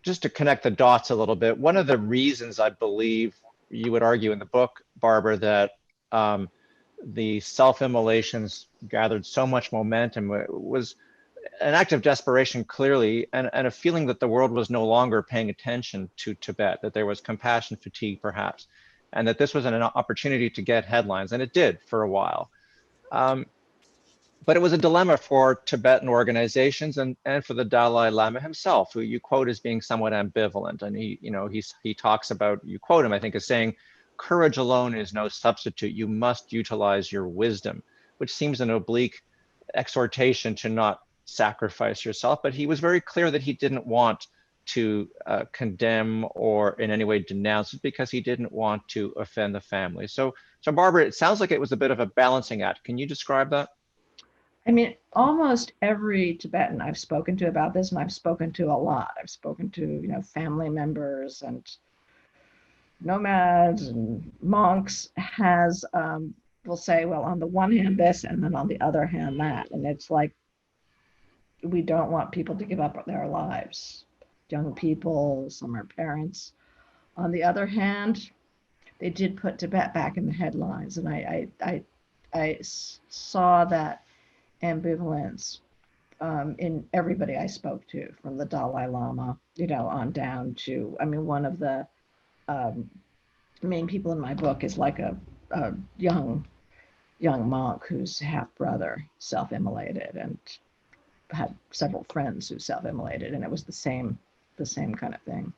just to connect the dots a little bit, one of the reasons I believe you would argue in the book, Barbara, that the self-immolations gathered so much momentum was an act of desperation, clearly, and a feeling that the world was no longer paying attention to Tibet, that there was compassion fatigue, perhaps, and that this was an opportunity to get headlines, and it did for a while. But it was a dilemma for Tibetan organizations and for the Dalai Lama himself, who you quote as being somewhat ambivalent. And he talks about, you quote him, I think, as saying, courage alone is no substitute. You must utilize your wisdom, which seems an oblique exhortation to not sacrifice yourself. But he was very clear that he didn't want to condemn or in any way denounce it because he didn't want to offend the family. So Barbara, it sounds like it was a bit of a balancing act. Can you describe that? I mean, almost every Tibetan I've spoken to about this, and I've spoken to a lot. I've spoken to, family members and nomads and monks, will say, well, on the one hand this, and then on the other hand that. And it's like, we don't want people to give up their lives. Young people, some are parents. On the other hand, they did put Tibet back in the headlines. And I saw that ambivalence in everybody I spoke to, from the Dalai Lama, on down to, one of the main people in my book is like a young monk whose half brother self-immolated, and had several friends who self-immolated, and it was the same kind of thing.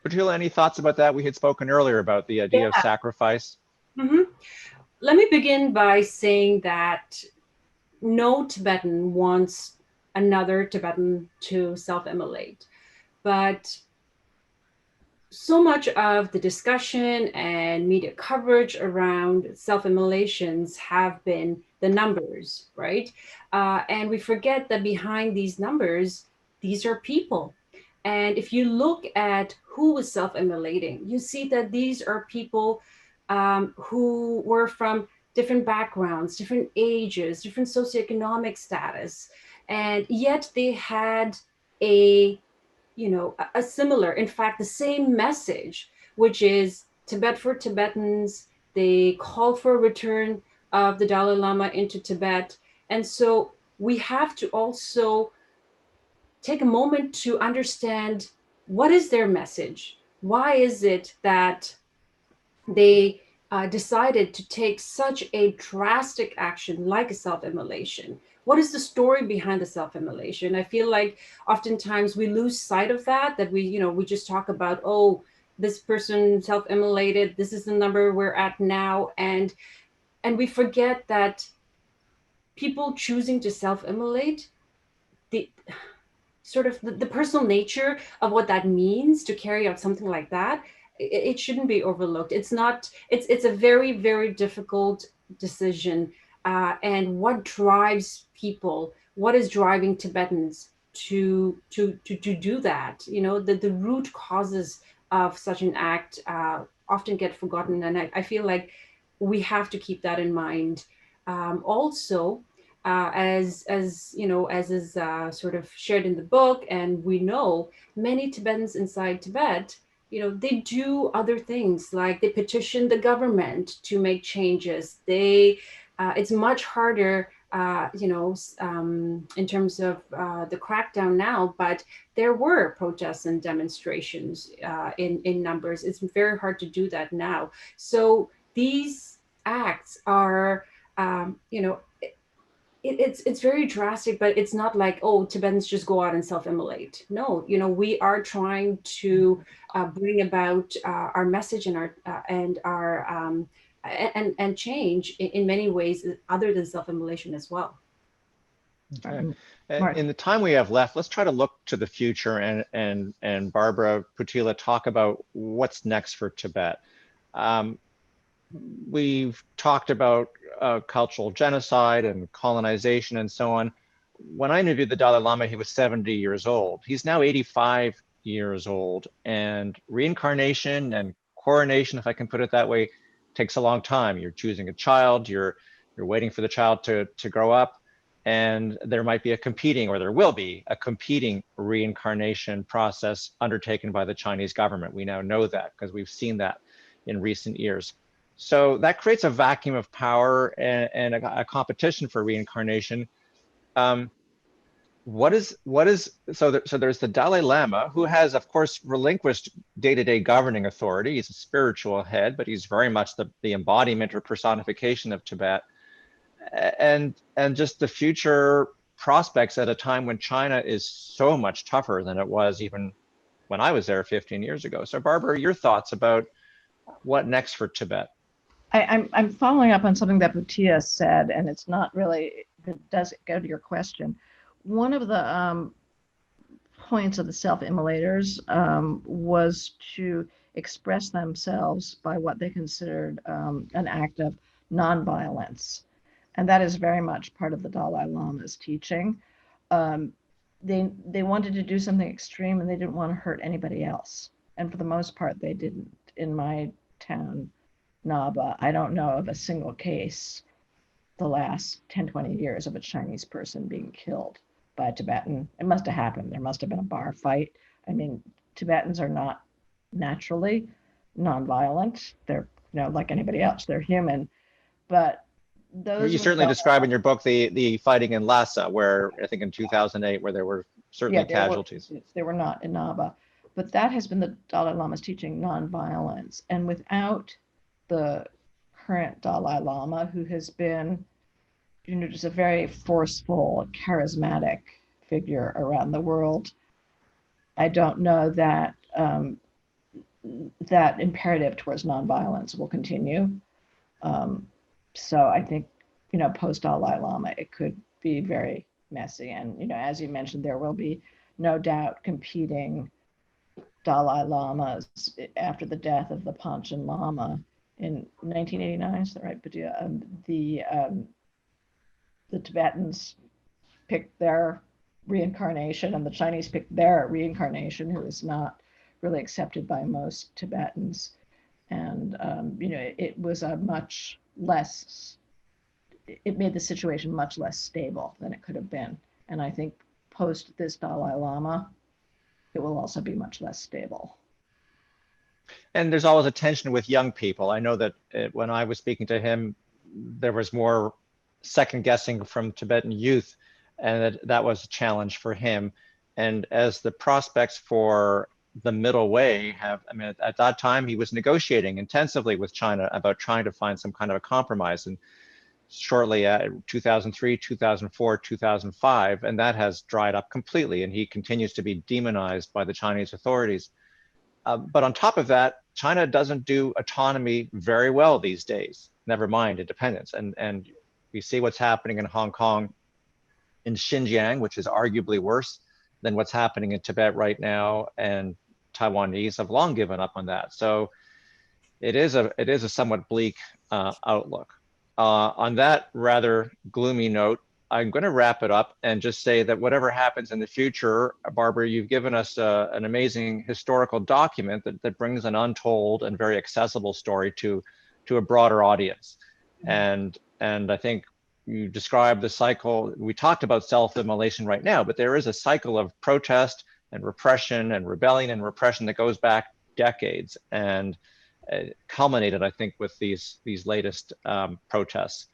Bhutila, any thoughts about that? We had spoken earlier about the idea of sacrifice. Mm-hmm. Let me begin by saying that no Tibetan wants another Tibetan to self-immolate, but so much of the discussion and media coverage around self-immolations have been the numbers, right? And we forget that behind these numbers, these are people. And if you look at who was self-immolating, you see that these are people who were from different backgrounds, different ages, different socioeconomic status, and yet they had a similar, in fact, the same message, which is Tibet for Tibetans. They called for a return of the Dalai Lama into Tibet. And so we have to also take a moment to understand, what is their message? Why is it that they decided to take such a drastic action like a self-immolation? What is the story behind the self-immolation? I feel like oftentimes we lose sight of that we just talk about, oh, this person self-immolated, this is the number we're at now. And we forget that people choosing to self-immolate, the personal nature of what that means to carry out something like that, it shouldn't be overlooked. It's a very, very difficult decision. And what drives people, what is driving Tibetans to do that? The root causes of such an act often get forgotten. And I feel like we have to keep that in mind. Also, as is sort of shared in the book, and we know many Tibetans inside Tibet, they do other things, like they petition the government to make changes. It's much harder, in terms of the crackdown now, but there were protests and demonstrations in numbers. It's very hard to do that now. So these acts are, it's very drastic, but it's not like, oh, Tibetans just go out and self-immolate. No, we are trying to bring about our message and our and change in many ways other than self-immolation as well. Okay. In the time we have left, let's try to look to the future and Barbara, Bhutila, talk about what's next for Tibet. We've talked about cultural genocide and colonization and so on. When I interviewed the Dalai Lama, he was 70 years old. He's now 85 years old, and reincarnation and coronation, if I can put it that way, takes a long time. You're choosing a child, you're waiting for the child to grow up, and there might be a competing, or there will be a competing reincarnation process undertaken by the Chinese government. We now know that because we've seen that in recent years. So that creates a vacuum of power and a competition for reincarnation. So there's the Dalai Lama, who has, of course, relinquished day-to-day governing authority. He's a spiritual head, but he's very much the embodiment or personification of Tibet. And just the future prospects at a time when China is so much tougher than it was even when I was there 15 years ago. So Barbara, your thoughts about what next for Tibet? I'm following up on something that Bhutila said, and it's not really, it does go to your question. One of the points of the self-immolators was to express themselves by what they considered an act of nonviolence. And that is very much part of the Dalai Lama's teaching. They wanted to do something extreme, and they didn't want to hurt anybody else. And for the most part, they didn't. In my town, Naba, I don't know of a single case the last 10, 20 years of a Chinese person being killed by a Tibetan. It must have happened. There must have been a bar fight. I mean, Tibetans are not naturally nonviolent. They're, like anybody else, they're human. But those, you certainly describe in your book the fighting in Lhasa, where I think in 2008, where there were certainly casualties. They were not in Naba. But that has been the Dalai Lama's teaching, nonviolence. And without the current Dalai Lama, who has been, just a very forceful, charismatic figure around the world, I don't know that that imperative towards nonviolence will continue. So I think, post Dalai Lama, it could be very messy. And, as you mentioned, there will be no doubt competing Dalai Lamas after the death of the Panchen Lama in 1989. Is that right? But the Tibetans picked their reincarnation, and the Chinese picked their reincarnation, who is not really accepted by most Tibetans. And it was a much less. It made the situation much less stable than it could have been. And I think post this Dalai Lama, it will also be much less stable. And there's always a tension with young people. I know that when I was speaking to him, there was more second guessing from Tibetan youth, and that was a challenge for him. And as the prospects for the middle way at that time, he was negotiating intensively with China about trying to find some kind of a compromise. And shortly 2003, 2004, 2005, and that has dried up completely, and he continues to be demonized by the Chinese authorities. But on top of that, China doesn't do autonomy very well these days, never mind independence. And we see what's happening in Hong Kong, in Xinjiang, which is arguably worse than what's happening in Tibet right now, and Taiwanese have long given up on that. So it is a somewhat bleak outlook. On that rather gloomy note, I'm going to wrap it up and just say that whatever happens in the future, Barbara, you've given us an amazing historical document that brings an untold and very accessible story to a broader audience. And I think you described the cycle. We talked about self-immolation right now, but there is a cycle of protest and repression and rebellion and repression that goes back decades, and culminated, I think, with these latest protests.